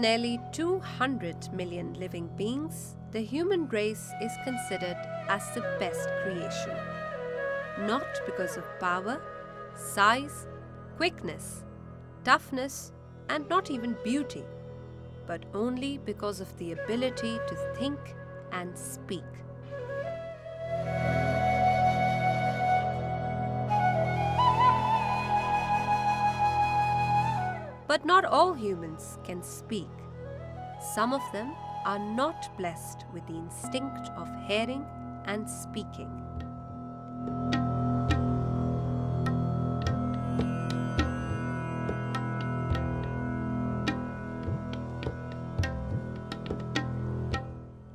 nearly 200 million living beings, the human race is considered as the best creation. Not because of power, size, quickness, toughness, and not even beauty, but only because of the ability to think and speak. But not all humans can speak. Some of them are not blessed with the instinct of hearing and speaking.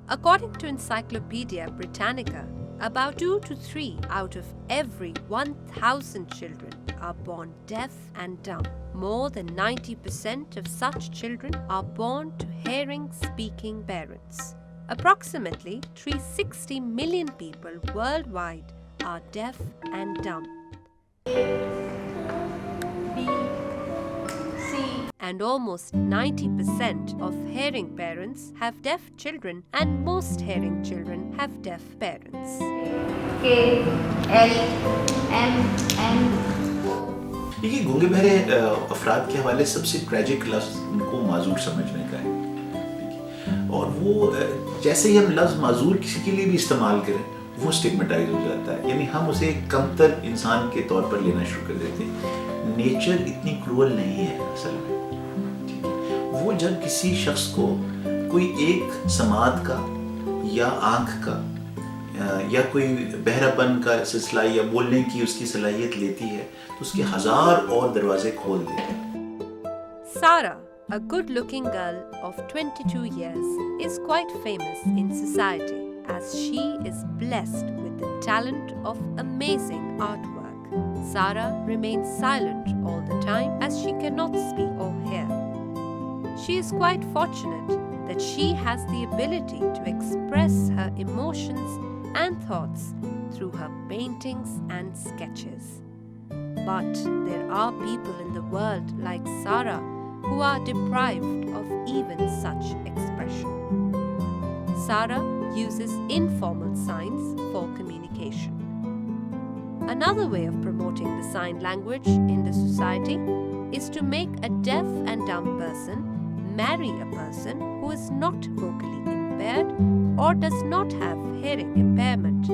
According to Encyclopedia Britannica, about 2 to 3 out of every 1,000 children are born deaf and dumb. More than 90% of such children are born to hearing-speaking parents. Approximately 360 million people worldwide are deaf and dumb. And almost 90% of hearing parents have deaf children, and most hearing children have deaf parents. K, L, M, N. देखिए, गूंगे बहरे अफराद के हवाले सबसे tragic लफ्ज़ उनको माजूर समझने का है, और वो जैसे ही हम लफ्ज़ माजूर किसी के लिए भी इस्तेमाल करें वो स्टिग्मेटाइज हो जाता है, यानी हम उसे कमतर इंसान के तौर पर लेना शुरू कर देते हैं। नेचर इतनी क्रूअल नहीं है असल में। वो जब किसी शख्स को कोई एक समात का या आँख का या कोई बहरापन का सिलसिला या बोलने की उसकी सलाहियत लेती है तो उसके हजार और दरवाजे खोल देते हैं। Sara, a good-looking girl of 22 years, is quite famous in society as she is blessed with the talent of amazing artwork. Sara remains silent all the time as she cannot speak or hear. She is quite fortunate that she has the ability to express her emotions and thoughts through her paintings and sketches. But there are people in the world like Sara who are deprived of even such expression. Sara uses informal signs for communication. Another way of promoting the sign language in the society is to make a deaf and dumb person marry a person who is not vocally impaired or does not have hearing impairment.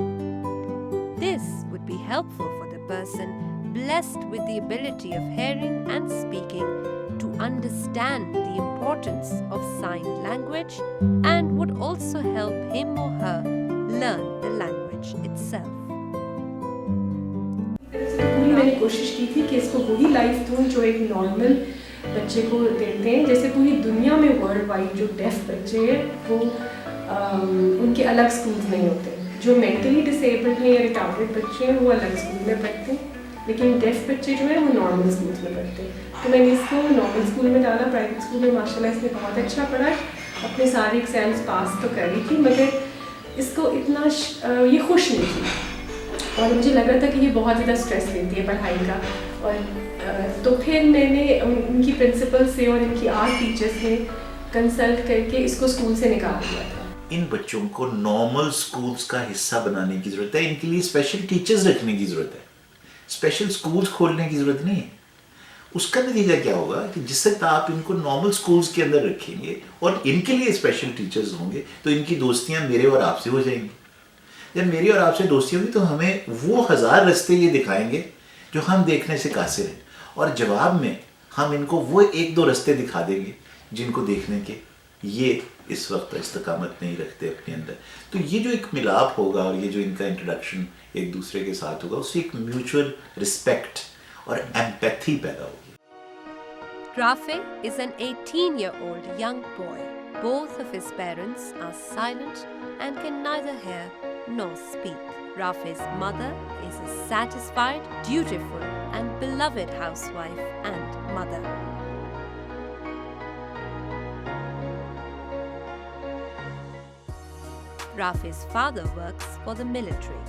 This would be helpful for the person blessed with the ability of hearing and speaking to understand the importance of sign language and would also help him or her learn the language itself. मैंने कोशिश की थी कि इसको वही life दूँ जो एक नॉर्मल बच्चे को देते हैं। जैसे पूरी दुनिया में वर्ल्ड वाइड जो डेफ बच्चे हैं वो उनके अलग स्कूल्स नहीं होते। जो मेंटली डिसेबल्ड हैं या रिटार्डेड बच्चे हैं वो अलग स्कूल में पढ़ते हैं, लेकिन डेफ बच्चे जो हैं वो नॉर्मल स्कूल्स में पढ़ते हैं। तो मैंने इसको नॉर्मल स्कूल में डाला, प्राइवेट स्कूल में माशाल्लाह इसने बहुत अच्छा पढ़ा, अपने सारे एग्ज़ाम्स पास तो कर रही थी, मगर इसको इतना ये खुश नहीं थी और मुझे लगा था कि ये बहुत ज़्यादा स्ट्रेस लेती है पढ़ाई का। और तो फिर मैंने उनकी प्रिंसिपल से और इनकी आर्ट टीचर से कंसल्ट करके इसको स्कूल से निकाल दिया था। इन बच्चों को नॉर्मल स्कूल्स का हिस्सा बनाने की ज़रूरत है, इनके लिए स्पेशल टीचर्स रखने की ज़रूरत है, स्पेशल स्कूल्स खोलने की ज़रूरत नहीं है। उसका नतीजा क्या होगा कि जिस वक्त आप इनको नॉर्मल स्कूल्स के अंदर रखेंगे और इनके लिए स्पेशल टीचर्स होंगे तो इनकी दोस्तियां मेरे और आपसे हो जाएंगी। जब मेरी और आपसे दोस्ती होगी तो हमें वो हजार रास्ते ये दिखाएंगे जो हम देखने से कासिर हैं, और जवाब में हम इनको वो एक दो रास्ते दिखा देंगे जिनको देखने के ये इस वक्त इस्तकामत नहीं रखते अपने अंदर। तो ये जो एक मिलाप होगा और ये जो इनका इंट्रोडक्शन एक दूसरे के साथ होगा उससे एक म्यूचुअल रिस्पेक्ट और एम्पैथी पैदा होगी। Rafe is an 18-year-old young boy. Both of his parents are silent and can neither hear nor speak. Rafe's mother is a satisfied, dutiful and beloved housewife and mother. Rafe's father works for the military.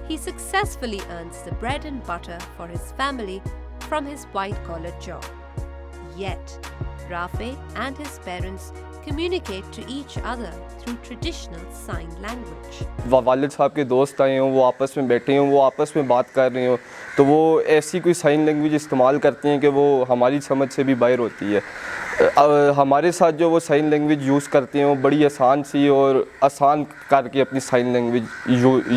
He successfully earns the bread and butter for his family from his white-collar job. Yet, Rafe and his parents communicate to each other through traditional sign language. वालिद साहब के दोस्त आए हों, वो आपस में बैठे हों, वो आपस में बात कर रहे हों, तो वो ऐसी कोई साइन लैंग्वेज इस्तेमाल करती हैं कि वो हमारी समझ से भी बाहर होती है। हमारे साथ जो वो साइन लैंग्वेज यूज़ करते हैं वो बड़ी आसान सी और आसान करके अपनी साइन लैंग्वेज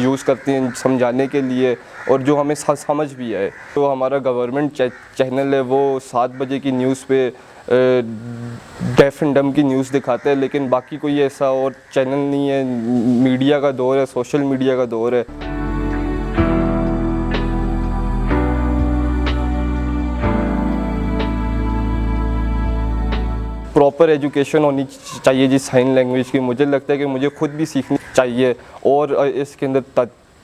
यूज़ करती हैं समझाने के लिए, और जो हमें समझ भी आए। तो हमारा गवर्नमेंट चैनल है वो 7 बजे की न्यूज़ पे डेफ एंड डम की न्यूज़ दिखाता है, लेकिन बाकी कोई ऐसा और चैनल नहीं है। मीडिया का दौर है, सोशल मीडिया का दौर है। प्रॉपर एजुकेशन होनी चाहिए जी साइन लैंग्वेज की। मुझे लगता है कि मुझे खुद भी सीखनी चाहिए और इसके अंदर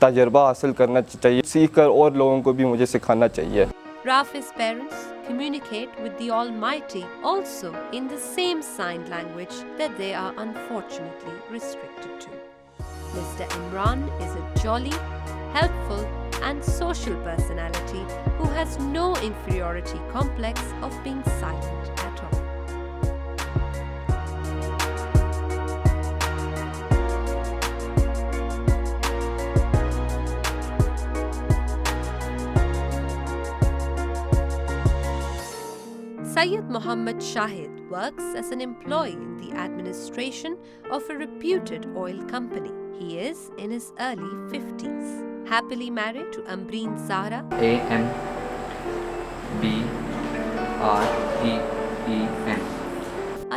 तजर्बा हासिल करना चाहिए, सीख कर और लोगों को भी मुझे सिखाना चाहिए। Rafe's parents communicate with the Almighty also in the same sign language that they are unfortunately restricted to. Mr. Imran is a jolly, helpful and social personality who has no inferiority complex of being silent at all. Syed Muhammad Shahid works as an employee in the administration of a reputed oil company. He is in his early 50s. Happily married to Ambreen Zahra. AMBREEN.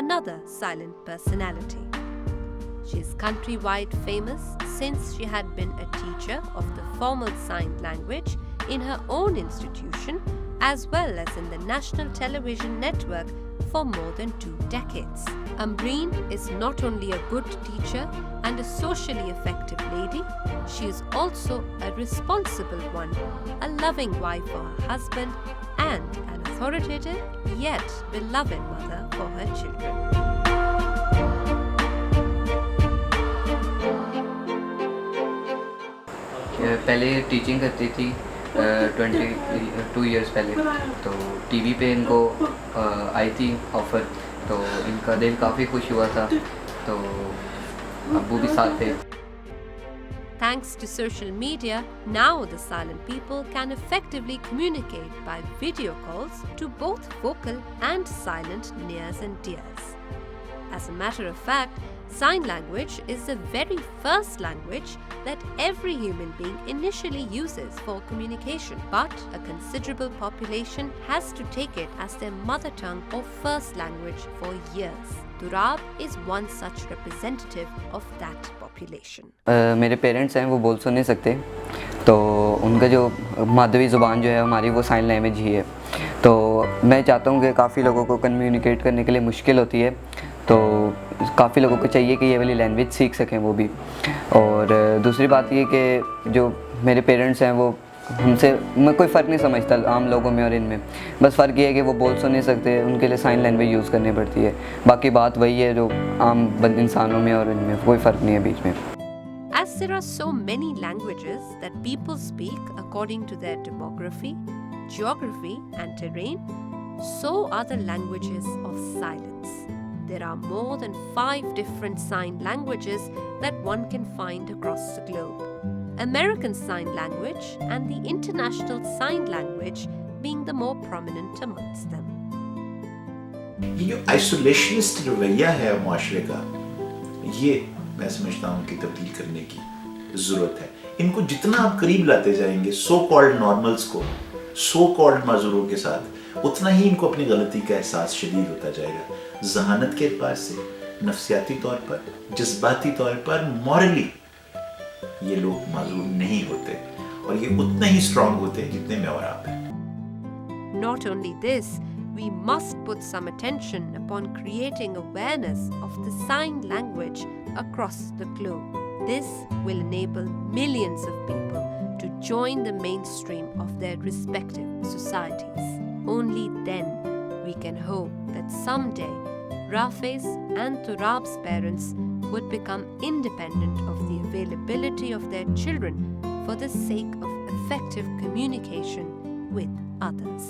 Another silent personality. She is countrywide famous since she had been a teacher of the formal sign language in her own institution, as well as in the national television network for more than 2 decades. Ambreen is not only a good teacher and a socially effective lady, she is also a responsible one, a loving wife for her husband, and an authoritative yet beloved mother for her children. पहले teaching करती थी 22 years पहले, तो TV पे इनको आई थी offer, तो इनका दिल काफ़ी खुश हुआ था, तो अब्बू भी साथ थे। Thanks to social media, now the silent people can effectively communicate by video calls to both vocal and silent nears and dears. As a matter of fact, sign language is the very first language that every human being initially uses for communication, but a considerable population has to take it as their mother tongue or first language for years. Turab is one such representative of that population. मेरे parents हैं वो बोल सुन नहीं सकते, तो उनका जो मादरी ज़ुबान जो है हमारी वो साइन लैंग्वेज ही है। तो मैं चाहता हूँ कि काफ़ी लोगों को कम्युनिकेट करने के लिए मुश्किल होती है, तो काफ़ी लोगों को चाहिए कि ये वाली लैंग्वेज सीख सकें वो भी। और दूसरी बात ये कि जो मेरे पेरेंट्स हैं वो हमसे मैं कोई फ़र्क नहीं समझता आम लोगों में और इनमें, बस फ़र्क ये है कि वो बोल सुन नहीं सकते, उनके लिए साइन लैंग्वेज यूज़ करनी पड़ती है। बाकी बात वही है जो आम इंसानों में और इनमें, कोई फ़र्क नहीं है बीच में। As there are so many languages that people speak according to their demography, geography and terrain, so are the languages of silence. There are more than 5 different sign languages that one can find across the globe. American Sign Language and the International Sign Language being the more prominent amongst them. ये जो isolationist रवैया है माशरे का, ये मैं समझता हूँ कि तब्दील करने की ज़रूरत है। इनको जितना आप करीब लाते जाएंगे सो कॉल्ड नॉर्मल्स को, सो कॉल्ड माजूरों के साथ, उतना ही इनको अपनी गलती का एहसास शदीद होता जाएगा। जहानत के एतबार से, नफ्सियाती तौर पर, जज्बाती तौर पर, मॉरली ये लोग माजूर नहीं होते, और ये उतने ही स्ट्रॉन्ग होते हैं जितने में और आप हैं। Not only this, we must put some attention upon creating awareness of the sign language across the globe. This will enable millions of people to join the mainstream of their respective societies. Only then we can hope that someday Rafe's and Turab's parents would become independent of the availability of their children for the sake of effective communication with others.